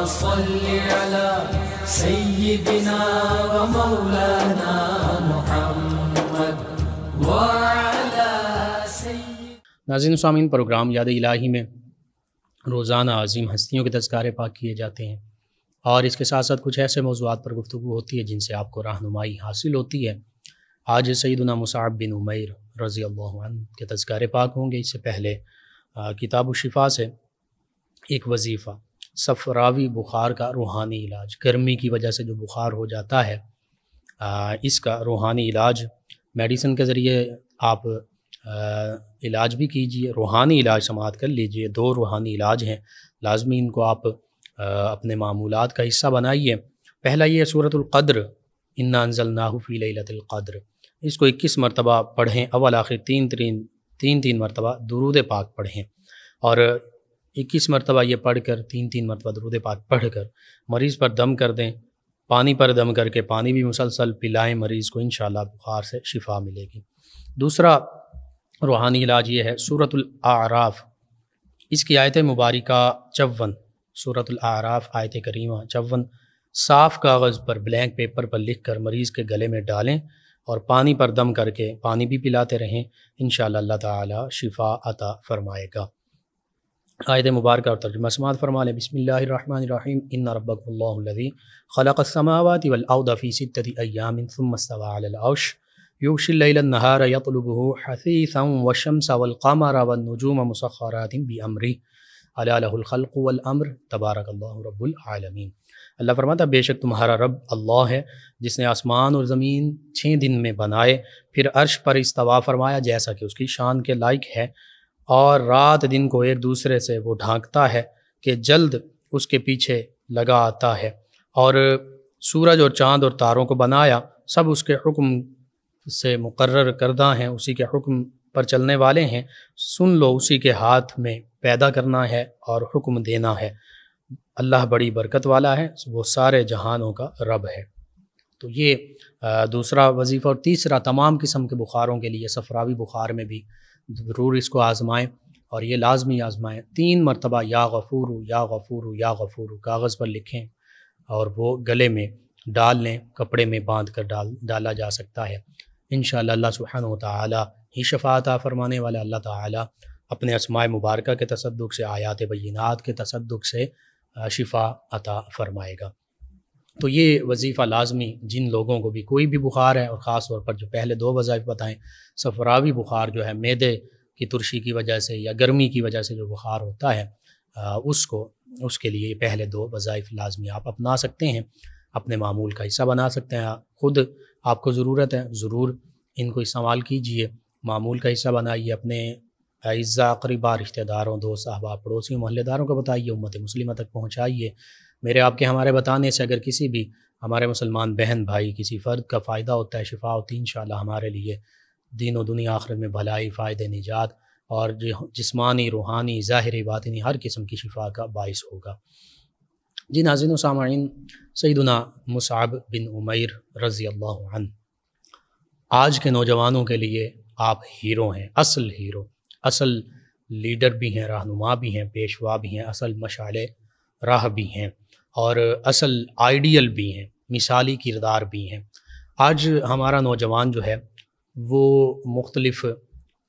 صل على سيدنا ومولانا محمد وعلى سيدنا. ناظرین و سامعین، پروگرام یاد الہی میں روزانہ عظیم ہستیوں کے تذکارے پاک کیے جاتے ہیں، اور اس کے ساتھ ساتھ کچھ ایسے موضوعات پر گفتگو ہوتی ہے جن سے آپ کو رہنمائی حاصل ہوتی ہے. آج سیدنا مصعب بن عمیر رضی اللہ عنہ کے تذکارے پاک ہوں گے. اس سے پہلے کتاب الشفا سے ایک وظیفہ، صفراوی بخار کا روحانی علاج. گرمی کی وجہ سے جو بخار ہو جاتا ہے، اس کا روحانی علاج میڈیسن کے ذریعے آپ علاج بھی کیجئے، روحانی علاج سماعت کر لیجئے. 2 روحانی علاج ہیں، لازمی ان کو آپ اپنے معمولات کا حصہ بنائیے. پہلا یہ سورۃ القدر، انا انزلناہ فی لیلۃ القدر، اس کو 21 مرتبہ پڑھیں، اول آخر تین مرتبہ درود پاک پڑھیں، اور 21 مرتبہ یہ پڑھ کر 3 مرتبہ درود پاک پڑھ کر مریض پر دم کر دیں. پانی پر دم کر کے پانی بھی مسلسل پلائیں مریض کو، انشاءاللہ بخار سے شفا ملے گی. دوسرا روحانی علاج یہ ہے سورۃ الاعراف، اس کی آیت مبارکہ 54، سورۃ الاعراف آیت کریمہ 54 صاف کاغذ پر بلینک پیپر پر لکھ کر مریض کے گلے میں ڈالیں اور پانی پر دم کر کے پانی بھی پلاتے رہیں، انشاءاللہ اللہ تعالی شفا عطا فرمائے گا. آیت مبارکہ اور ترجمہ سماعت فرما لیں. بسم اللہ الرحمن الرحیم. ان ربکم اللہ الذی خلق السماوات والارض فی 6 ایام ثم استوى علی العرش یغشی اللیل النہار یطلبہ حثیثا والشمس والقمر والنجوم مسخرات بامرہ الا لہ الخلق والامر تبارک اللہ رب العالمین. اللہ فرماتا بے شک تمہارا رب اللہ ہے جس نے آسمان اور زمین 6 دن میں بنائے، پھر عرش پر استوا فرمایا جیسا کہ اس کی شان کے لائق ہے، اور رات دن کو ایک دوسرے سے وہ ڈھانکتا ہے کہ جلد اس کے پیچھے لگا آتا ہے، اور سورج اور چاند اور تاروں کو بنایا، سب اس کے حکم سے مقرر کردہ ہیں، اسی کے حکم پر چلنے والے ہیں. سن لو، اسی کے ہاتھ میں پیدا کرنا ہے اور حکم دینا ہے. اللہ بڑی برکت والا ہے، وہ سارے جہانوں کا رب ہے. تو یہ دوسرا وظیفہ. اور تیسرا، تمام قسم کے بخاروں کے لیے صفراوی بخار میں بھی ضرور اس کو آزمائیں، اور یہ لازمی آزمائیں. 3 مرتبہ یا غفور یا غفور یا غفور کاغذ پر لکھیں اور وہ گلے میں ڈال لیں، کپڑے میں باندھ کر ڈالا جا سکتا ہے. انشاءاللہ اللہ سبحانہ وتعالی ہی شفا عطا فرمانے والا. اللہ تعالی اپنے اسماء مبارکہ کے تصدق سے، آیات بینات کے تصدق سے شفا عطا فرمائے گا. تو یہ وظیفہ لازمی جن لوگوں کو بھی کوئی بھی بخار ہے، اور خاص طور پر جو پہلے 2 وظائف بتائیں، صفراوی بخار جو ہے معدے کی ترشی کی وجہ سے یا گرمی کی وجہ سے جو بخار ہوتا ہے، اس کے لیے پہلے 2 وظائف لازمی آپ اپنا سکتے ہیں، اپنے معمول کا حصہ بنا سکتے ہیں. خود آپ کو ضرورت ہے، ضرور ان کو استعمال کیجئے، معمول کا حصہ بنائیے، اپنے اعزاء اقرباء، رشتہ داروں، دوست احباب، پڑوسیوں، محلے داروں کو بتائیے، امت مسلمہ تک پہنچائیے. میرے آپ کے ہمارے بتانے سے اگر کسی بھی ہمارے مسلمان بہن بھائی کسی فرد کا فائدہ ہوتا ہے، شفا ہوتی ہے، انشاءاللہ ہمارے لیے دین و دنیا آخرت میں بھلائی، فائدہ، نجات اور جسمانی، روحانی، ظاہری، باطنی ہر قسم کی شفا کا باعث ہوگا. جی ناظرین و سامعین، سیدنا مصعب بن عمیر رضی اللہ عنہ آج کے نوجوانوں کے لیے آپ ہیرو ہیں، اصل ہیرو، اصل لیڈر بھی ہیں، رہنما بھی ہیں، پیشوا بھی ہیں، اصل مشعل راہ بھی ہیں، اور اصل آئیڈیل بھی ہیں، مثالی کردار بھی ہیں. آج ہمارا نوجوان جو ہے وہ مختلف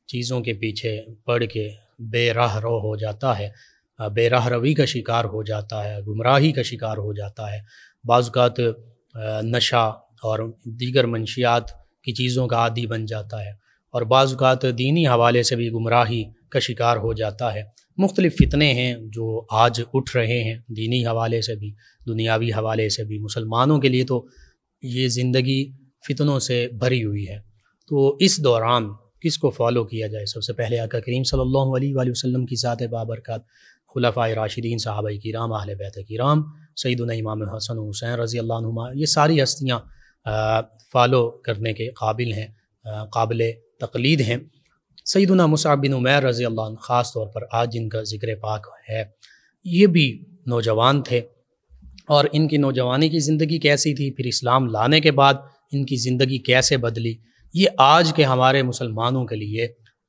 چیزوں کے پیچھے پڑ کے بے راہ رو ہو جاتا ہے، بے راہ روی کا شکار ہو جاتا ہے، گمراہی کا شکار ہو جاتا ہے. بعض اوقات نشہ اور دیگر منشیات کی چیزوں کا عادی بن جاتا ہے، اور بعض اوقات دینی حوالے سے بھی گمراہی کا شکار ہو جاتا ہے. مختلف فتنے ہیں جو آج اٹھ رہے ہیں، دینی حوالے سے بھی، دنیاوی حوالے سے بھی. مسلمانوں کے لیے تو یہ زندگی فتنوں سے بھری ہوئی ہے. تو اس دوران کس کو فالو کیا جائے؟ سب سے پہلے آقا کریم صلی اللہ علیہ وآلہ وسلم کی ذات بابرکات، خلفائے راشدین، صحابہ کرام، اہل بیت کرام، سیدنا امام حسن و حسین رضی اللہ عنہما، یہ ساری ہستیاں فالو کرنے کے قابل ہیں، قابل تقلید ہیں. سیدنا مصعب بن عمیر رضی اللہ عنہ خاص طور پر آج جن کا ذکر پاک ہے، یہ بھی نوجوان تھے، اور ان کی نوجوانی کی زندگی کیسی تھی، پھر اسلام لانے کے بعد ان کی زندگی کیسے بدلی، یہ آج کے ہمارے مسلمانوں کے لیے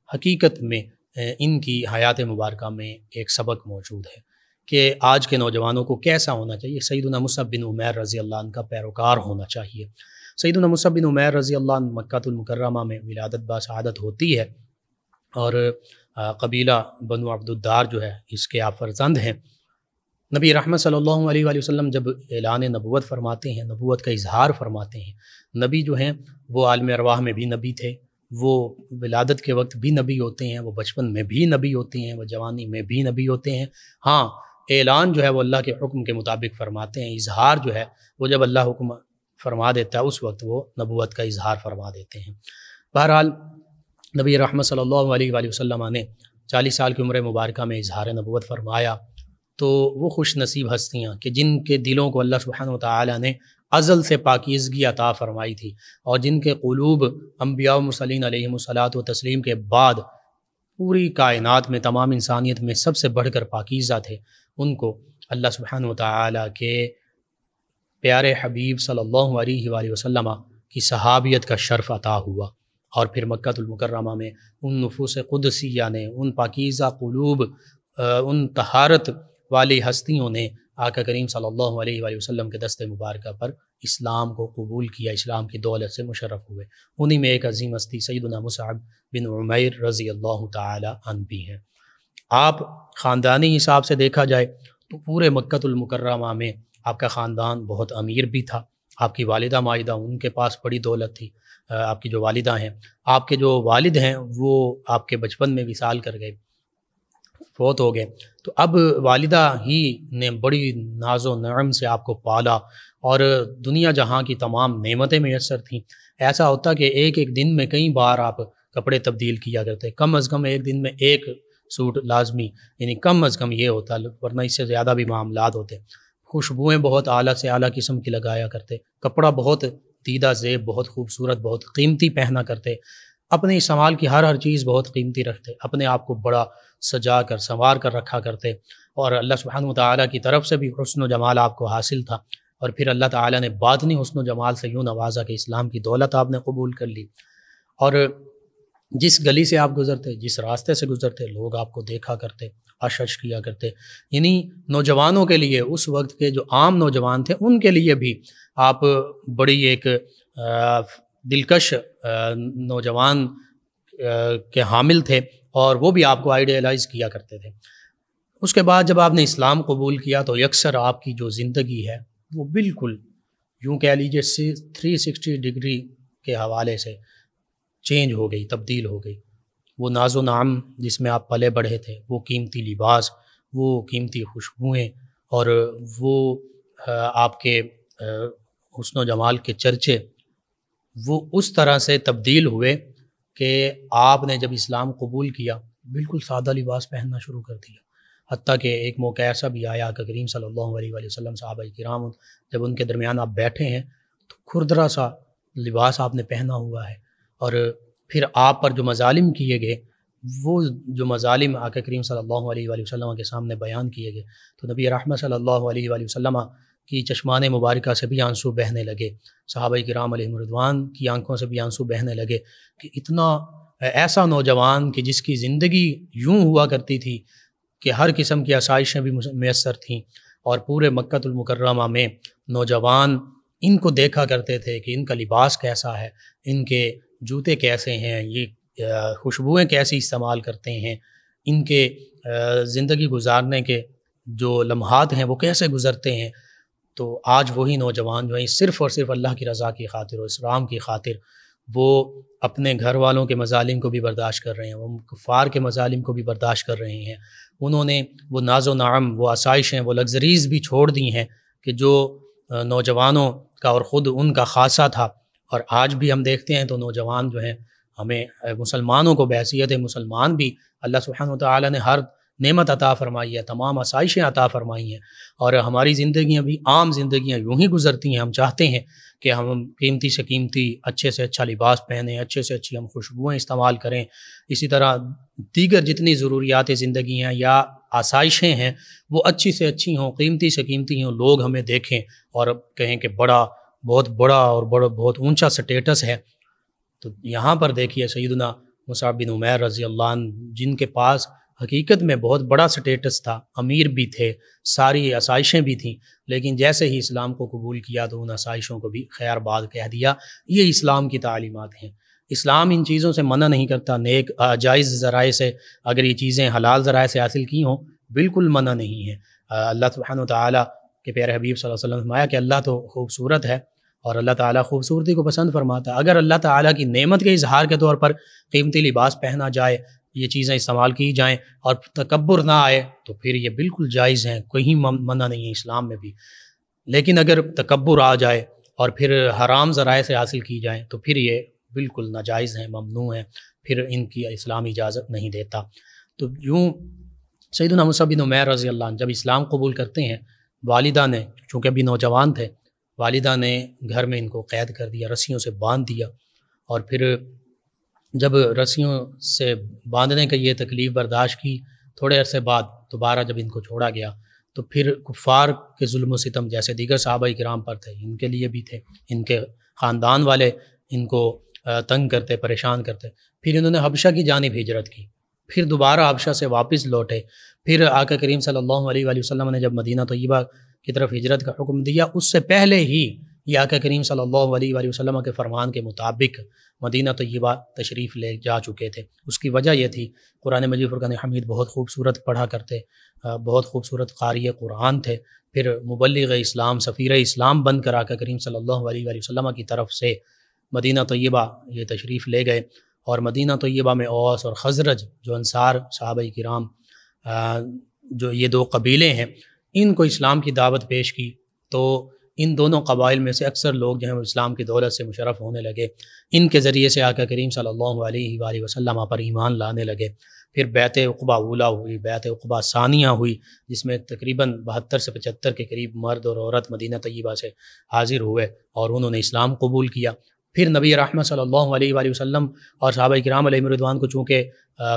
حقیقت میں ان کی حیات مبارکہ میں ایک سبق موجود ہے. کہ آج کے نوجوانوں کو کیسا ہونا چاہیے. سیدنا مصعب بن عمیر رضی اللہ عنہ کا پیروکار ہونا چاہیے. سیدنا مصعب بن عمیر رضی اللہ عنہ مکہ المکرمہ میں ولادت باسعادت ہوتی ہے اور قبیلہ بنو عبد الدار جو ہے اس کے آپ فرزند ہیں. نبی رحمت صلی اللہ علیہ وآلہ وسلم جب اعلان نبوت فرماتے ہیں، نبوت کا اظہار فرماتے ہیں، نبی جو ہیں وہ عالم ارواح میں بھی نبی تھے، وہ ولادت کے وقت بھی نبی ہوتے ہیں، وہ بچپن میں بھی نبی ہوتے ہیں، وہ جوانی میں بھی نبی ہوتے ہیں. ہاں اعلان جو ہے وہ اللہ کے حکم کے مطابق فرماتے ہیں، اظہار جو ہے وہ جب اللہ حکم فرما دیتا ہے اس وقت وہ نبوت کا اظہار فرما دیتے ہیں. بہرحال نبی رحمت صلی اللہ علیہ وآلہ وسلم نے 40 سال کی عمر مبارکہ میں اظہار نبوت فرمایا. تو وہ خوش نصیب ہستیاں کہ جن کے دلوں کو اللہ سبحانہ وتعالی نے ازل سے پاکیزگی عطا فرمائی تھی اور جن کے قلوب انبیاء و مرسلین علیہم الصلاۃ و تسلیم کے بعد پوری کائنات میں تمام انسانیت میں سب سے بڑھ کر پاکیزہ تھے، ان کو اللہ سبحانہ وتعالی کے پیارے حبیب صلی اللہ علیہ وآلہ وسلم کی صحابیت کا شرف عطا ہوا. اور پھر مکہ المکرمہ میں ان نفوس قدسیہ نے، ان پاکیزہ قلوب، ان طہارت والی ہستیوں نے آقا کریم صلی اللہ علیہ وآلہ وسلم کے دست مبارکہ پر اسلام کو قبول کیا، اسلام کی دولت سے مشرف ہوئے. انہی میں ایک عظیم ہستی سیدنا مصعب بن عمیر رضی اللہ تعالی عنہ بھی ہیں. آپ خاندانی حساب سے دیکھا جائے تو پورے مکہ المکرمہ میں آپ کا خاندان بہت امیر بھی تھا. آپ کی والدہ مائدہ، ان کے پاس بڑی دولت تھی. آپ کی جو والدہ ہیں، آپ کے جو والد ہیں وہ آپ کے بچپن میں وصال کر گئے، فوت ہو گئے. تو اب والدہ ہی نے بڑی ناز و نعم سے آپ کو پالا اور دنیا جہاں کی تمام نعمتیں میسر تھیں. ایسا ہوتا کہ ایک ایک دن میں کئی بار آپ کپڑے تبدیل کیا کرتے، کم از کم ایک دن میں ایک سوٹ لازمی، یعنی کم از کم یہ ہوتا، ورنہ اس سے زیادہ بھی معاملات ہوتے. خوشبوئیں بہت اعلیٰ سے اعلیٰ قسم کی لگایا کرتے، کپڑا بہت دیدہ زیب، بہت خوبصورت، بہت قیمتی پہنا کرتے، اپنے استعمال کی ہر چیز بہت قیمتی رکھتے، اپنے آپ کو بڑا سجا کر سنوار کر رکھا کرتے. اور اللہ سبحانہ وتعالی کی طرف سے بھی حسن و جمال آپ کو حاصل تھا، اور پھر اللہ تعالیٰ نے باطنی حسن و جمال سے یوں نوازا کہ اسلام کی دولت آپ نے قبول کر لی. اور جس گلی سے آپ گزرتے، جس راستے سے گزرتے، لوگ آپ کو دیکھا کرتے، اشش کیا کرتے. یعنی نوجوانوں کے لیے، اس وقت کے جو عام نوجوان تھے ان کے لیے بھی آپ بڑی ایک دلکش نوجوان کے حامل تھے، اور وہ بھی آپ کو آئیڈیلائز کیا کرتے تھے. اس کے بعد جب آپ نے اسلام قبول کیا تو یکسر آپ کی جو زندگی ہے وہ بالکل یوں کہہ لیجیے 360 ڈگری کے حوالے سے چینج ہو گئی، تبدیل ہو گئی. وہ ناز و نعم جس میں آپ پلے بڑھے تھے، وہ قیمتی لباس، وہ قیمتی خوشبوئیں، اور وہ آپ کے حسن و جمال کے چرچے، وہ اس طرح سے تبدیل ہوئے کہ آپ نے جب اسلام قبول کیا بالکل سادہ لباس پہننا شروع کر دیا. حتیٰ کہ ایک موقع ایسا بھی آیا کہ کریم صلی اللہ علیہ وآلہ وسلم صحابہ کرام جب ان کے درمیان آپ بیٹھے ہیں تو کھردرا سا لباس آپ نے پہنا ہوا ہے، اور پھر آپ پر جو مظالم کیے گئے، وہ جو مظالم آقا کریم صلی اللہ علیہ وآلہ وسلم کے سامنے بیان کیے گئے تو نبی رحمت صلی اللہ علیہ وآلہ وسلم کی چشمان مبارکہ سے بھی آنسو بہنے لگے، صحابہ کرام علیہم رضوان کی آنکھوں سے بھی آنسو بہنے لگے کہ اتنا ایسا نوجوان کہ جس کی زندگی یوں ہوا کرتی تھی کہ ہر قسم کی آسائشیں بھی میسر تھیں، اور پورے مکہ المکرمہ میں نوجوان ان کو دیکھا کرتے تھے کہ ان کا لباس کیسا ہے، ان کے جوتے کیسے ہیں، یہ خوشبوئیں کیسی استعمال کرتے ہیں، ان کے زندگی گزارنے کے جو لمحات ہیں وہ کیسے گزرتے ہیں. تو آج وہی نوجوان جو ہیں صرف اور صرف اللہ کی رضا کی خاطر اور اسلام کی خاطر وہ اپنے گھر والوں کے مظالم کو بھی برداشت کر رہے ہیں، وہ کفار کے مظالم کو بھی برداشت کر رہے ہیں. انہوں نے وہ ناز و نعم، وہ آسائشیں، وہ لگژریز بھی چھوڑ دی ہیں کہ جو نوجوانوں کا اور خود ان کا خاصہ تھا. اور آج بھی ہم دیکھتے ہیں تو نوجوان جو ہیں، ہمیں مسلمانوں کو بحیثیت مسلمان بھی اللہ سبحانہ وتعالی نے ہر نعمت عطا فرمائی ہے، تمام آسائشیں عطا فرمائی ہیں، اور ہماری زندگیاں بھی عام زندگیاں یوں ہی گزرتی ہیں. ہم چاہتے ہیں کہ ہم قیمتی سے قیمتی، اچھے سے اچھا لباس پہنیں، اچھے سے اچھی ہم خوشبوئیں استعمال کریں، اسی طرح دیگر جتنی ضروریات زندگی ہیں یا آسائشیں ہیں وہ اچھی سے اچھی ہوں، قیمتی سے قیمتی ہوں، لوگ ہمیں دیکھیں اور کہیں کہ بہت بڑا اور بہت اونچا سٹیٹس ہے. تو یہاں پر دیکھیے سیدنا مصعب بن عمیر رضی اللہ عنہ جن کے پاس حقیقت میں بہت بڑا سٹیٹس تھا، امیر بھی تھے، ساری آسائشیں بھی تھیں، لیکن جیسے ہی اسلام کو قبول کیا تو ان آسائشوں کو بھی خیر باد کہہ دیا۔ یہ اسلام کی تعلیمات ہیں۔ اسلام ان چیزوں سے منع نہیں کرتا، نیک جائز ذرائع سے اگر یہ چیزیں حلال ذرائع سے حاصل کی ہوں بالکل منع نہیں ہے۔ اللہ سبحانہ و تعالیٰ کے پیارے حبیب صلی اللہ علیہ وسلم نے فرمایا کہ اللہ تو خوبصورت ہے اور اللہ تعالیٰ خوبصورتی کو پسند فرماتا ہے۔ اگر اللہ تعالیٰ کی نعمت کے اظہار کے طور پر قیمتی لباس پہنا جائے، یہ چیزیں استعمال کی جائیں اور تکبر نہ آئے تو پھر یہ بالکل جائز ہیں، کہیں منع نہیں ہے اسلام میں بھی۔ لیکن اگر تکبر آ جائے اور پھر حرام ذرائع سے حاصل کی جائیں تو پھر یہ بالکل ناجائز ہیں، ممنوع ہیں، پھر ان کی اسلام اجازت نہیں دیتا۔ تو یوں سیدنا مصعب بن عمیر رضی اللہ عنہ جب اسلام قبول کرتے ہیں، والدہ نے چونکہ ابھی نوجوان تھے، والدہ نے گھر میں ان کو قید کر دیا، رسیوں سے باندھ دیا، اور پھر جب رسیوں سے باندھنے کا یہ تکلیف برداشت کی، تھوڑے عرصے بعد دوبارہ جب ان کو چھوڑا گیا تو پھر کفار کے ظلم و ستم جیسے دیگر صحابہ کرام پر تھے، ان کے لیے بھی تھے، ان کے خاندان والے ان کو تنگ کرتے، پریشان کرتے۔ پھر انہوں نے حبشہ کی جانب ہجرت کی، پھر دوبارہ حبشہ سے واپس لوٹے۔ پھر آقا کریم صلی اللہ علیہ وآلہ وسلم نے جب مدینہ طیبہ کی طرف ہجرت کا حکم دیا، اس سے پہلے ہی یہ آقا کریم صلی اللہ علیہ وآلہ وسلم کے فرمان کے مطابق مدینہ طیبہ تشریف لے جا چکے تھے۔ اس کی وجہ یہ تھی، قرآن مجید فرقان حمید بہت خوبصورت پڑھا کرتے، بہت خوبصورت قاری قرآن تھے، پھر مبلغ اسلام، سفیر اسلام بن کر آقا کریم صلی اللہ علیہ وآلہ وسلم کی طرف سے مدینہ طیبہ یہ تشریف لے گئے، اور مدینہ طیبہ میں اوس اور خزرج جو انصار صحابہ کرام جو یہ دو قبیلے ہیں، ان کو اسلام کی دعوت پیش کی، تو ان دونوں قبائل میں سے اکثر لوگ جو ہیں وہ اسلام کی دولت سے مشرف ہونے لگے، ان کے ذریعے سے آقا کریم صلی اللہ علیہ وآلہ وسلم پر ایمان لانے لگے۔ پھر بیعت عقبہ اولیٰ ہوئی، بیعت عقبہ ثانیہ ہوئی، جس میں تقریباً 72 سے 75 کے قریب مرد اور عورت مدینہ طیبہ سے حاضر ہوئے اور انہوں نے اسلام قبول کیا۔ پھر نبی رحمت صلی اللہ علیہ وآلہ وسلم اور صحابہ کرام علیہم رضوان کو چونکہ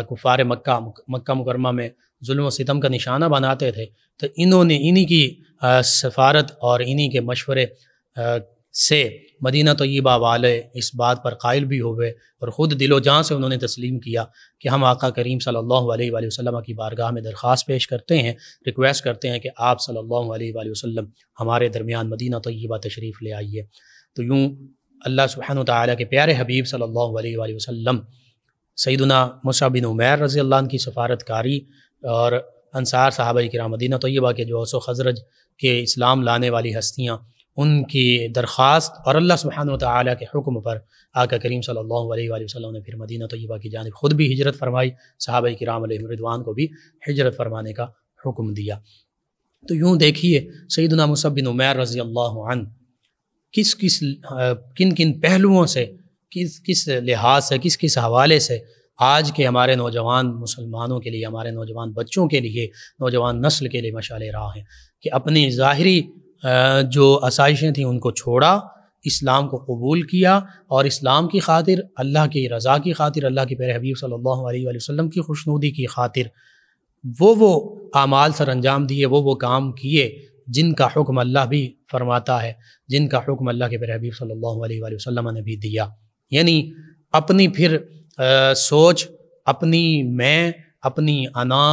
کفار مکہ مکرمہ میں ظلم و ستم کا نشانہ بناتے تھے، تو انہوں نے انہی کی سفارت اور انہی کے مشورے سے مدینہ طیبہ والے اس بات پر قائل بھی ہوئے اور خود دل و جان سے انہوں نے تسلیم کیا کہ ہم آقا کریم صلی اللہ علیہ وآلہ وسلم کی بارگاہ میں درخواست پیش کرتے ہیں، ریکویسٹ کرتے ہیں کہ آپ صلی اللہ علیہ وآلہ وسلم ہمارے درمیان مدینہ طیبہ تشریف لے آئیے۔ تو یوں اللہ سبحانہ وتعالیٰ کے پیارے حبیب صلی اللہ علیہ وآلہ وسلم سیدنا مصعب بن عمیر رضی اللہ عنہ کی سفارت کاری اور انصار صحابہ کرام مدینہ طیبہ کے جو اوس و خزرج کے اسلام لانے والی ہستیاں، ان کی درخواست اور اللہ سبحانہ وتعالیٰ کے حکم پر آقا کریم صلی اللہ علیہ وآلہ وسلم نے پھر مدینہ طیبہ کی جانب خود بھی ہجرت فرمائی، صحابہ کرام علیہم رضوان کو بھی ہجرت فرمانے کا حکم دیا۔ تو یوں دیکھیے سیدنا مصعب بن عمیر رضی اللہ عنہ کن کن پہلوؤں سے، کس لحاظ سے، کس حوالے سے آج کے ہمارے نوجوان مسلمانوں کے لیے، ہمارے نوجوان بچوں کے لیے، نوجوان نسل کے لیے مشعل راہ ہیں کہ اپنی ظاہری جو آسائشیں تھیں ان کو چھوڑا، اسلام کو قبول کیا، اور اسلام کی خاطر، اللہ کی رضا کی خاطر، اللہ کے پیارے حبیب صلی اللہ علیہ وآلہ وسلم کی خوشنودی کی خاطر وہ اعمال سر انجام دیے، وہ کام کیے جن کا حکم اللہ بھی فرماتا ہے، جن کا حکم اللہ کے پیارے حبیب صلی اللہ علیہ وآلہ وسلم نے بھی دیا۔ یعنی اپنی پھر سوچ، اپنی میں، اپنی انا،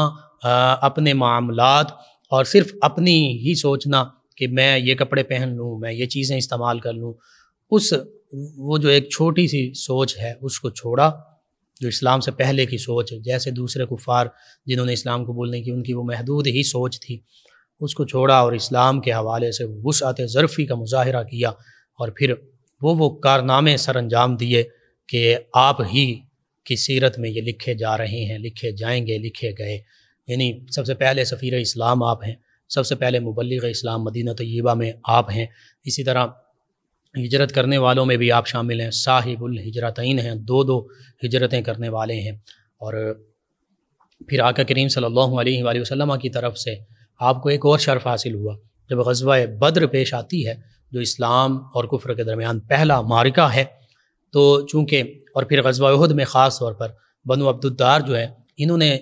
اپنے معاملات، اور صرف اپنی ہی سوچنا کہ میں یہ کپڑے پہن لوں، میں یہ چیزیں استعمال کر لوں، وہ جو ایک چھوٹی سی سوچ ہے اس کو چھوڑا، جو اسلام سے پہلے کی سوچ ہے، جیسے دوسرے کفار جنہوں نے اسلام قبول نہیں کی ان کی وہ محدود ہی سوچ تھی، اس کو چھوڑا اور اسلام کے حوالے سے وسعت ظرفی کا مظاہرہ کیا، اور پھر وہ کارنامے سر انجام دیے کہ آپ ہی کی سیرت میں یہ لکھے جا رہے ہیں، لکھے جائیں گے، لکھے گئے۔ یعنی سب سے پہلے سفیر اسلام آپ ہیں، سب سے پہلے مبلغ اسلام مدینہ طیبہ میں آپ ہیں، اسی طرح ہجرت کرنے والوں میں بھی آپ شامل ہیں، صاحب الہجرتین ہیں، دو ہجرتیں کرنے والے ہیں۔ اور پھر آقا کریم صلی اللہ علیہ وآلہ وسلم کی طرف سے آپ کو ایک اور شرف حاصل ہوا جب غزوہ بدر پیش آتی ہے، جو اسلام اور کفر کے درمیان پہلا معرکہ ہے، تو چونکہ اور پھر غزوہ احد میں خاص طور پر بنو عبد الدار جو ہے، انہوں نے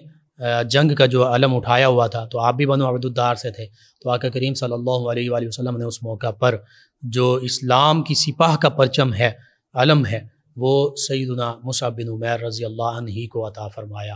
جنگ کا جو علم اٹھایا ہوا تھا، تو آپ بھی بنو عبد الدار سے تھے، تو آقا کریم صلی اللہ علیہ وآلہ وسلم نے اس موقع پر جو اسلام کی سپاہ کا پرچم ہے، علم ہے، وہ سیدنا مصعب بن عمیر رضی اللہ عنہ ہی کو عطا فرمایا۔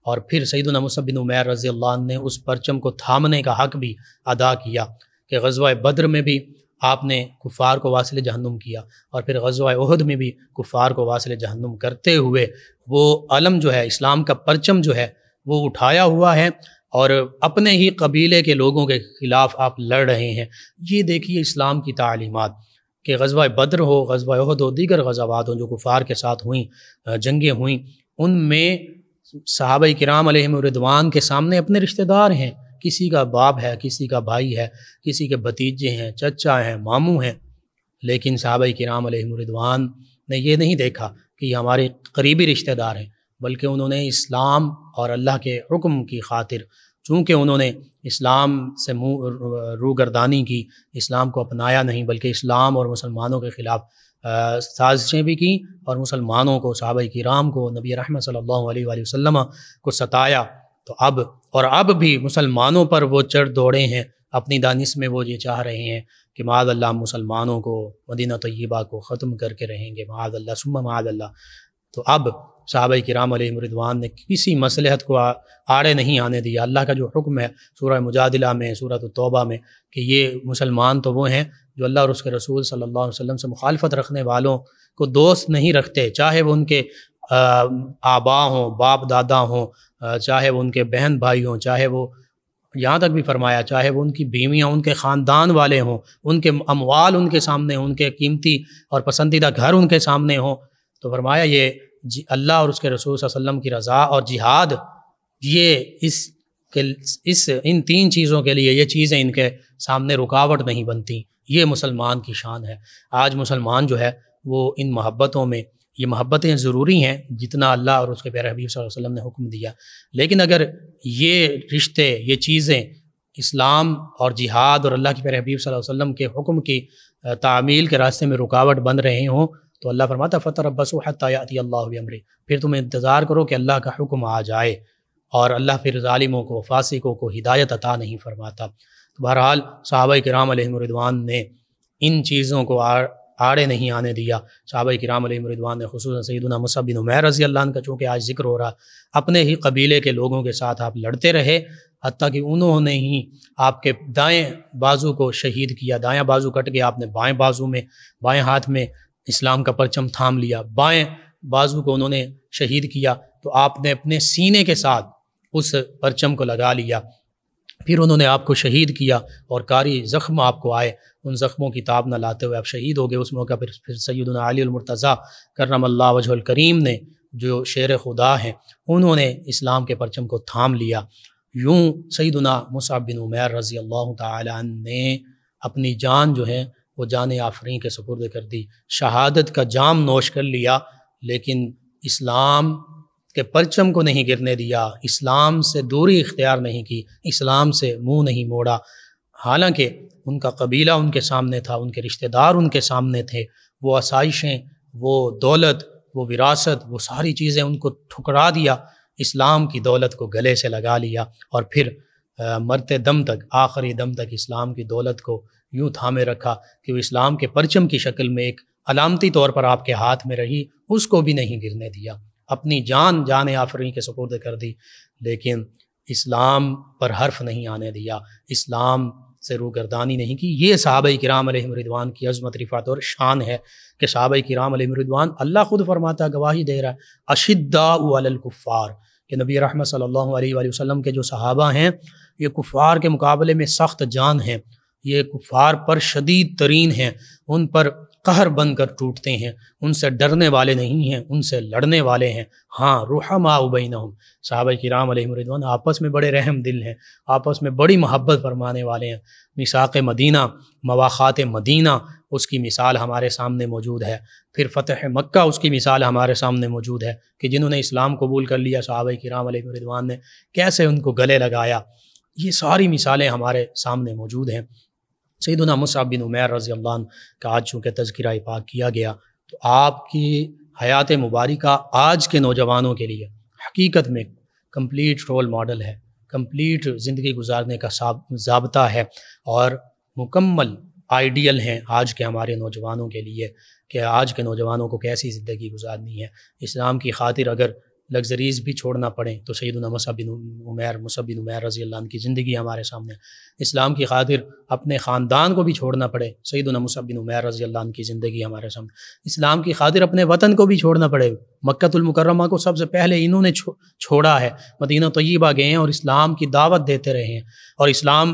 اور پھر سیدنا مصعب بن عمیر رضی اللہ عنہ نے اس پرچم کو تھامنے کا حق بھی ادا کیا کہ غزوہ بدر میں بھی آپ نے کفار کو واصل جہنم کیا، اور پھر غزوہ احد میں بھی کفار کو واصل جہنم کرتے ہوئے وہ علم جو ہے، اسلام کا پرچم جو ہے وہ اٹھایا ہوا ہے، اور اپنے ہی قبیلے کے لوگوں کے خلاف آپ لڑ رہے ہیں۔ یہ دیکھیے اسلام کی تعلیمات کہ غزوہ بدر ہو، غزوہ احد ہو، دیگر غزوات ہوں جو کفار کے ساتھ ہوئیں، جنگیں ہوئیں، ان میں صحابہ کرام علیہم رضوان کے سامنے اپنے رشتہ دار ہیں، کسی کا باپ ہے، کسی کا بھائی ہے، کسی کے بھتیجے ہیں، چچا ہیں، ماموں ہیں، لیکن صحابہ کرام علیہم رضوان نے یہ نہیں دیکھا کہ یہ ہمارے قریبی رشتہ دار ہیں، بلکہ انہوں نے اسلام اور اللہ کے حکم کی خاطر، چونکہ انہوں نے اسلام سے روگردانی کی، اسلام کو اپنایا نہیں، بلکہ اسلام اور مسلمانوں کے خلاف سازشیں بھی کیں، اور مسلمانوں کو، صحابہ کرام کو، نبی رحمت صلی اللہ علیہ وآلہ وسلم کو ستایا، تو اب بھی مسلمانوں پر وہ چڑھ دوڑے ہیں، اپنی دانش میں وہ یہ چاہ رہے ہیں کہ معاذ اللہ مسلمانوں کو، مدینہ طیبہ کو ختم کر کے رہیں گے، معاذ اللہ ثم معاذ اللہ۔ تو اب صحابہ کرام علیہم رضوان نے کسی مصلحت کو آڑے نہیں آنے دیا۔ اللہ کا جو حکم ہے سورہ مجادلہ میں، سورہ التوبہ میں، کہ یہ مسلمان تو وہ ہیں جو اللہ اور اس کے رسول صلی اللہ علیہ وسلم سے مخالفت رکھنے والوں کو دوست نہیں رکھتے، چاہے وہ ان کے آبا ہوں، باپ دادا ہوں، چاہے وہ ان کے بہن بھائی ہوں، چاہے وہ، یہاں تک بھی فرمایا، چاہے وہ ان کی بیویاں ان کے خاندان والے ہوں، ان کے اموال ان کے سامنے ہوں، ان کے قیمتی اور پسندیدہ گھر ان کے سامنے ہوں، تو فرمایا یہ اللہ اور اس کے رسول صلی اللہ علیہ وسلم کی رضا اور جہاد، یہ ان تین چیزوں کے لیے یہ چیزیں ان کے سامنے رکاوٹ نہیں بنتی۔ یہ مسلمان کی شان ہے۔ آج مسلمان جو ہے وہ ان محبتوں میں، یہ محبتیں ضروری ہیں جتنا اللہ اور اس کے پیارے حبیب صلی اللہ علیہ وسلم نے حکم دیا، لیکن اگر یہ رشتے، یہ چیزیں اسلام اور جہاد اور اللہ کے پیارے حبیب صلی اللہ علیہ وسلم کے حکم کی تعمیل کے راستے میں رکاوٹ بن رہے ہوں، تو اللہ فرماتا فتربصوا حتی یأتی اللہ بامرہ، پھر تم انتظار کرو کہ اللہ کا حکم آ جائے، اور اللہ پھر ظالموں کو، فاسقوں کو ہدایت عطا نہیں فرماتا۔ تو بہرحال صحابہ کرام علیہم رضوان نے ان چیزوں کو آڑے نہیں آنے دیا۔ صحابہ کرام علیہم رضوان نے، خصوصاً سیدنا مصعب بن عمیر رضی اللہ عنہ کا چونکہ آج ذکر ہو رہا، اپنے ہی قبیلے کے لوگوں کے ساتھ آپ لڑتے رہے، حتیٰ کہ انہوں نے ہی آپ کے دائیں بازو کو شہید کیا، دایاں بازو کٹ گیا، آپ نے بائیں بازو میں، بائیں ہاتھ میں اسلام کا پرچم تھام لیا، بائیں بازو کو انہوں نے شہید کیا، تو آپ نے اپنے سینے کے ساتھ اس پرچم کو لگا لیا، پھر انہوں نے آپ کو شہید کیا، اور کاری زخم آپ کو آئے، ان زخموں کی تاب نہ لاتے ہوئے آپ شہید ہو گئے۔ اس موقع پھر سیدنا علی المرتضیٰ کرم اللہ وجہ الکریم نے، جو شیر خدا ہیں، انہوں نے اسلام کے پرچم کو تھام لیا۔ یوں سیدنا مصعب بن عمیر رضی اللہ تعالی عنہ نے اپنی جان جو ہے وہ جان آفرین کے سپرد کر دی، شہادت کا جام نوش کر لیا، لیکن اسلام کے پرچم کو نہیں گرنے دیا، اسلام سے دوری اختیار نہیں کی، اسلام سے منہ نہیں موڑا، حالانکہ ان کا قبیلہ ان کے سامنے تھا، ان کے رشتہ دار ان کے سامنے تھے، وہ آسائشیں، وہ دولت، وہ وراثت، وہ ساری چیزیں ان کو ٹھکرا دیا، اسلام کی دولت کو گلے سے لگا لیا، اور پھر مرتے دم تک، آخری دم تک اسلام کی دولت کو یوں تھامے رکھا کہ وہ اسلام کے پرچم کی شکل میں ایک علامتی طور پر آپ کے ہاتھ میں رہی، اس کو بھی نہیں گرنے دیا، اپنی جان آفرین کے سپرد کر دی، لیکن اسلام پر حرف نہیں آنے دیا، اسلام سے روگردانی نہیں کی۔ یہ صحابہ کرام علیہم رضوان کی عظمت، رفعت اور شان ہے کہ صحابہ کرام علیہم رضوان، اللہ خود فرماتا، گواہی دے رہا ہے، اشداء علی الکفار، کہ نبی رحمت صلی اللہ علیہ وآلہ وسلم کے جو صحابہ ہیں یہ کفار کے مقابلے میں سخت جان ہیں، یہ کفار پر شدید ترین ہیں، ان پر قہر بن کر ٹوٹتے ہیں، ان سے ڈرنے والے نہیں ہیں، ان سے لڑنے والے ہیں۔ ہاں، رحماء بینہم، صحابہ کرام علیہم رضوان آپس میں بڑے رحم دل ہیں، آپس میں بڑی محبت فرمانے والے ہیں۔ میثاق مدینہ، مواخات مدینہ، اس کی مثال ہمارے سامنے موجود ہے، پھر فتح مکہ، اس کی مثال ہمارے سامنے موجود ہے کہ جنہوں نے اسلام قبول کر لیا، صحابہ کرام علیہم رضوان نے کیسے ان کو گلے لگایا، یہ ساری مثالیں ہمارے سامنے موجود ہیں۔ سیدنا مصعب بن عمیر رضی اللہ عنہ کا آج چونکہ تذکرہ پاک کیا گیا، تو آپ کی حیات مبارکہ آج کے نوجوانوں کے لیے حقیقت میں کمپلیٹ رول ماڈل ہے، کمپلیٹ زندگی گزارنے کا ضابطہ ہے، اور مکمل آئیڈیل ہیں آج کے ہمارے نوجوانوں کے لیے کہ آج کے نوجوانوں کو کیسی زندگی گزارنی ہے۔ اسلام کی خاطر اگر لگژریز بھی چھوڑنا پڑیں تو سیدنا مصعب بن عمیر رضی اللہ عنہ کی زندگی ہمارے سامنے، اسلام کی خاطر اپنے خاندان کو بھی چھوڑنا پڑے، سیدنا مصعب بن عمیر رضی اللہ عنہ کی زندگی ہمارے سامنے، اسلام کی خاطر اپنے وطن کو بھی چھوڑنا پڑے، مکہ المکرمہ کو سب سے پہلے انہوں نے چھوڑا ہے، مدینہ طیبہ گئے ہیں اور اسلام کی دعوت دیتے رہے ہیں، اور اسلام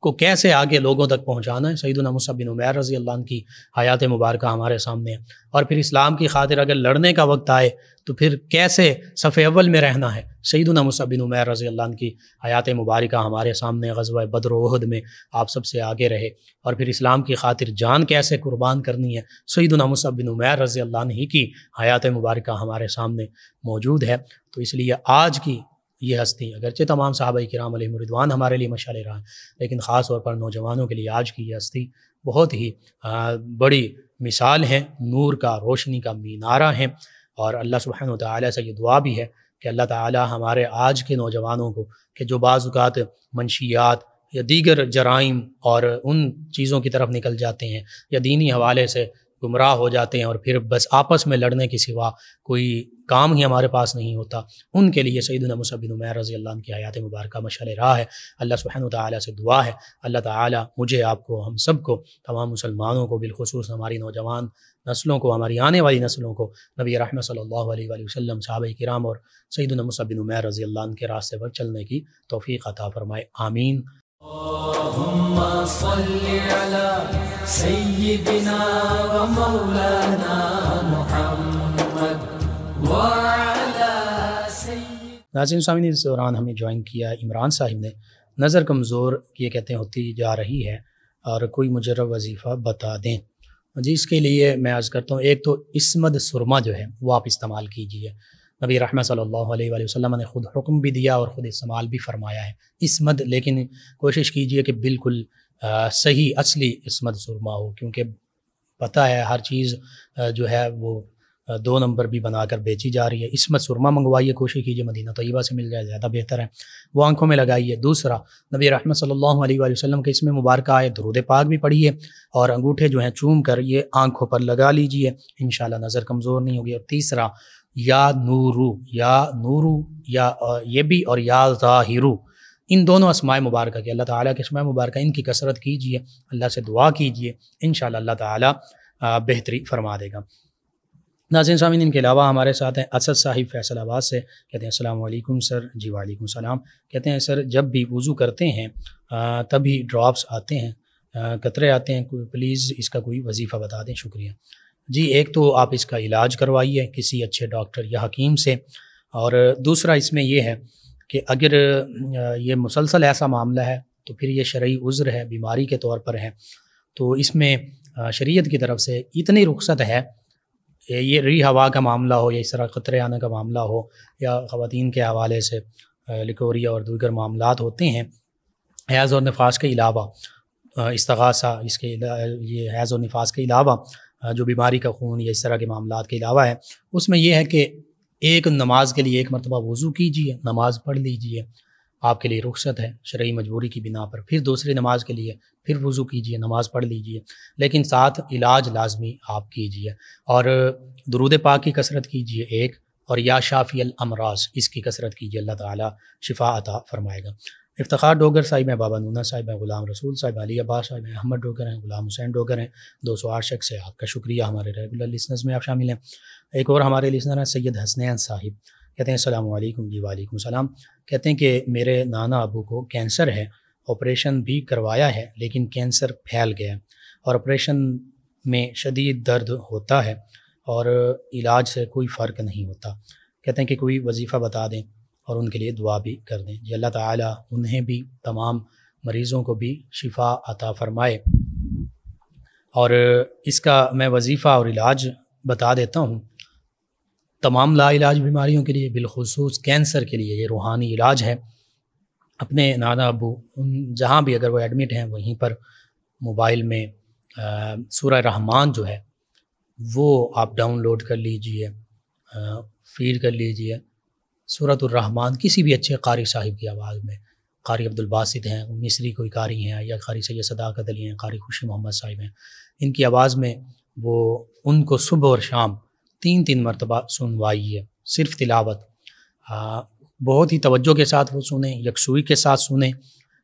کو کیسے آگے لوگوں تک پہنچانا ہے، سیدنا مصعب بن عمیر رضی اللہ عنہ کی حیات مبارکہ ہمارے سامنے ہے، اور پھر اسلام کی خاطر اگر لڑنے کا وقت آئے تو پھر کیسے صف اول میں رہنا ہے، سیدنا مصعب بن عمیر رضی اللہ عنہ کی حیات مبارکہ ہمارے سامنے، غزوہ بدر و احد میں آپ سب سے آگے رہے، اور پھر اسلام کی خاطر جان کیسے قربان کرنی ہے، سیدنا مصعب بن عمیر رضی اللہ عنہ کی حیات مبارکہ ہمارے سامنے موجود ہے۔ تو اس لیے آج کی یہ ہستی، اگرچہ تمام صحابہ کرام علیہم رضوان ہمارے لیے مشعل راہ ہیں، لیکن خاص طور پر نوجوانوں کے لیے آج کی یہ ہستی بہت ہی بڑی مثال ہے، نور کا، روشنی کا مینارہ ہیں، اور اللہ سبحانہ وتعالی سے یہ دعا بھی ہے کہ اللہ تعالی ہمارے آج کے نوجوانوں کو، کہ جو بعض اوقات منشیات یا دیگر جرائم اور ان چیزوں کی طرف نکل جاتے ہیں یا دینی حوالے سے گمراہ ہو جاتے ہیں اور پھر بس آپس میں لڑنے کے سوا کوئی کام ہی ہمارے پاس نہیں ہوتا، ان کے لیے سیدنا مصعب بن عمیر رضی اللہ عنہ کی حیات مبارکہ مشعل راہ ہے۔ اللہ سبحانہ وتعالی سے دعا ہے اللہ تعالی مجھے، آپ کو، ہم سب کو، تمام مسلمانوں کو، بالخصوص ہماری نوجوان نسلوں کو، ہماری آنے والی نسلوں کو نبی رحمت صلی اللہ علیہ وآلہ وسلم، صحابہ کرام اور سیدنا مصعب بن عمیر رضی اللہ عنہ کے راستے پر چلنے کی توفیق عطا فرمائے، آمین۔ اللهم صل على سيدنا ومولانا محمد وعلى سيدنا۔ ناظرین سامعین، اس دوران ہمیں جوائن کیا عمران صاحب نے، نظر کمزور یہ کہتے ہیں ہوتی جا رہی ہے اور کوئی مجرب وظیفہ بتا دیں۔ جی، اس کے لیے میں عرض کرتا ہوں، ایک تو اسمد سرما جو ہے وہ آپ استعمال کیجئے، نبی رحمت صلی اللہ علیہ وآلہ وسلم نے خود حکم بھی دیا اور خود استعمال بھی فرمایا ہے اسمد، لیکن کوشش کیجئے کہ بالکل صحیح اصلی اسمد سرما ہو، کیونکہ پتہ ہے ہر چیز جو ہے وہ 2 نمبر بھی بنا کر بیچی جا رہی ہے۔ اسمد سرما منگوائیے، کوشش کیجئے مدینہ طیبہ سے مل جائے، زیادہ بہتر ہے، وہ آنکھوں میں لگائیے۔ دوسرا، نبی رحمت صلی اللہ علیہ وآلہ وسلم کے اسم مبارکہ آئے درود پاک بھی پڑھیے، اور انگوٹھے جو ہیں چوم کر یہ آنکھوں پر لگا لیجئے، انشاءاللہ نظر کمزور نہیں ہوگی۔ اور تیسرا، یا نورو یا یہ بھی، اور یا ظاہرو، ان دونوں اسماء مبارکہ کی، اللہ تعالیٰ کے اسماء مبارکہ، ان کی کثرت کیجئے، اللہ سے دعا کیجئے، انشاءاللہ اللہ تعالیٰ بہتری فرما دے گا۔ ناظرین سامعین، ان کے علاوہ ہمارے ساتھ ہیں اسد صاحب فیصل آباد سے، کہتے ہیں السلام علیکم سر۔ جی وعلیکم السلام۔ کہتے ہیں سر، جب بھی وضو کرتے ہیں تبھی ڈراپس آتے ہیں، قطرے آتے ہیں، پلیز اس کا کوئی وظیفہ بتا دیں، شکریہ۔ جی، ایک تو آپ اس کا علاج کروائیے کسی اچھے ڈاکٹر یا حکیم سے، اور دوسرا اس میں یہ ہے کہ اگر یہ مسلسل ایسا معاملہ ہے تو پھر یہ شرعی عذر ہے، بیماری کے طور پر ہے، تو اس میں شریعت کی طرف سے اتنی رخصت ہے، یہ ری ہوا کا معاملہ ہو یا اس طرح قطرے آنے کا معاملہ ہو یا خواتین کے حوالے سے لکوریا اور دیگر معاملات ہوتے ہیں، حیض اور نفاس کے علاوہ استغاثہ، اس کے یہ حیض اور نفاس کے علاوہ جو بیماری کا خون یا اس طرح کے معاملات کے علاوہ ہے، اس میں یہ ہے کہ ایک نماز کے لیے ایک مرتبہ وضو کیجیے، نماز پڑھ لیجیے، آپ کے لیے رخصت ہے شرعی مجبوری کی بنا پر، پھر دوسری نماز کے لیے پھر وضو کیجیے، نماز پڑھ لیجیے، لیکن ساتھ علاج لازمی آپ کیجیے، اور درود پاک کی کثرت کیجیے ایک، اور یا شافی الامراض اس کی کثرت کیجیے، اللہ تعالیٰ شفا عطا فرمائے گا۔ افتخار ڈوگر صاحب ہیں، بابا نونا صاحب ہیں، غلام رسول صاحب، علی عباس صاحب ہیں، احمد ڈوگر ہیں، غلام حسین ڈوگر ہیں، 208 شخص ہے، آپ کا شکریہ، ہمارے ریگولر لسنرز میں آپ شامل ہیں۔ ایک اور ہمارے لسنر ہیں سید حسنین صاحب، کہتے ہیں السلام علیکم۔ جی وعلیکم السلام۔ کہتے ہیں کہ میرے نانا ابو کو کینسر ہے، آپریشن بھی کروایا ہے لیکن کینسر پھیل گیا، اور آپریشن میں شدید درد ہوتا ہے اور علاج سے کوئی فرق نہیں ہوتا، کہتے ہیں کہ کوئی وظیفہ بتا دیں اور ان کے لیے دعا بھی کر دیں۔ جی، اللہ تعالیٰ انہیں بھی، تمام مریضوں کو بھی شفا عطا فرمائے۔ اور اس کا میں وظیفہ اور علاج بتا دیتا ہوں، تمام لا علاج بیماریوں کے لیے، بالخصوص کینسر کے لیے یہ روحانی علاج ہے۔ اپنے نانا ابو جہاں بھی اگر وہ ایڈمٹ ہیں وہیں پر موبائل میں سورہ رحمان جو ہے وہ آپ ڈاؤن لوڈ کر لیجئے، فیڈ کر لیجئے، سورۃ الرحمان کسی بھی اچھے قاری صاحب کی آواز میں، قاری عبدالباسط ہیں، مصری کوئی قاری ہیں، یا قاری سید صداقت علی ہیں، قاری خوشی محمد صاحب ہیں، ان کی آواز میں وہ ان کو صبح اور شام 3 مرتبہ سنوائیے، صرف تلاوت، بہت ہی توجہ کے ساتھ وہ سنیں، یکسوئی کے ساتھ سنیں،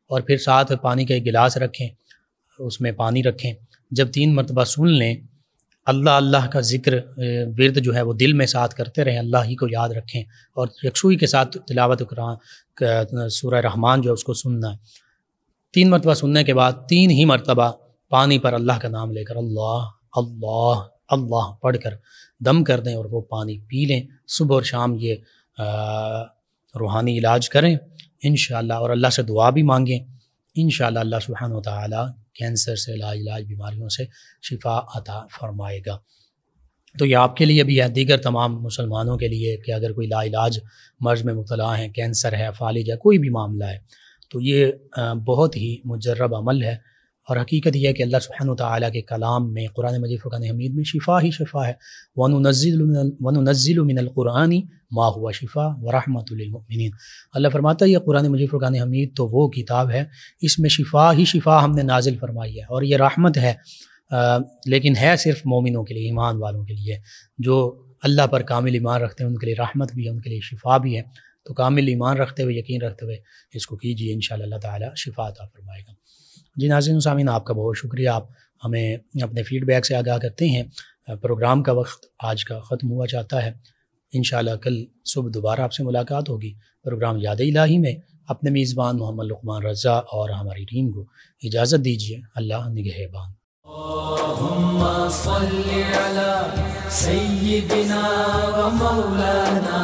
اور پھر ساتھ پانی کا ایک گلاس رکھیں، اس میں پانی رکھیں۔ جب 3 مرتبہ سن لیں، اللہ اللہ کا ذکر ورد جو ہے وہ دل میں ساتھ کرتے رہیں، اللہ ہی کو یاد رکھیں، اور یکسوئی کے ساتھ تلاوت قرآن سورہ رحمان جو ہے اس کو سننا ہے۔ 3 مرتبہ سننے کے بعد 3 ہی مرتبہ پانی پر اللہ کا نام لے کر اللہ اللہ اللہ پڑھ کر دم کر دیں اور وہ پانی پی لیں۔ صبح اور شام یہ روحانی علاج کریں انشاءاللہ، اور اللہ سے دعا بھی مانگیں انشاءاللہ۔ اللہ سبحانہ و تعالی کینسر سے لاعلاج بیماریوں سے شفا عطا فرمائے گا۔ تو یہ آپ کے لیے بھی ہے، دیگر تمام مسلمانوں کے لیے، کہ اگر کوئی لاعلاج مرض میں مبتلا ہیں، کینسر ہے، فالج ہے، کوئی بھی معاملہ ہے، تو یہ بہت ہی مجرب عمل ہے، اور حقیقت یہ ہے کہ اللہ سبحانہ وتعالی کے کلام میں، قرآن مجید فرقان حمید میں شفا ہی شفا ہے۔ وَنُنَزِّلُ مِنَ الْقُرْآنِ مَا هُوَ شِفَاءٌ وَرَحْمَةٌ لِلْمُؤْمِنِينَ۔ اللہ فرماتا ہے یہ قرآن مجید فرقان حمید تو وہ کتاب ہے، اس میں شفا ہی شفا ہم نے نازل فرمائی ہے، اور یہ رحمت ہے، لیکن ہے صرف مومنوں کے لیے، ایمان والوں کے لیے، جو اللہ پر کامل ایمان رکھتے ہیں ان کے لیے رحمت بھی ہے، ان کے لیے شفا بھی ہے۔ تو کامل ایمان رکھتے ہوئے، یقین رکھتے ہوئے اس کو کیجیے، انشاءاللہ اللہ تعالیٰ شفا عطا فرمائے گا۔ جی ناظرین و سامعین، آپ کا بہت شکریہ، آپ ہمیں اپنے فیڈ بیک سے آگاہ کرتے ہیں۔ پروگرام کا وقت آج کا ختم ہوا چاہتا ہے، انشاءاللہ کل صبح دوبارہ آپ سے ملاقات ہوگی پروگرام یاد الہی میں۔ اپنے میزبان محمد لقمان رضا اور ہماری ٹیم کو اجازت دیجیے، اللہ نگہبان۔ اللہم صل علی سیدنا و مولانا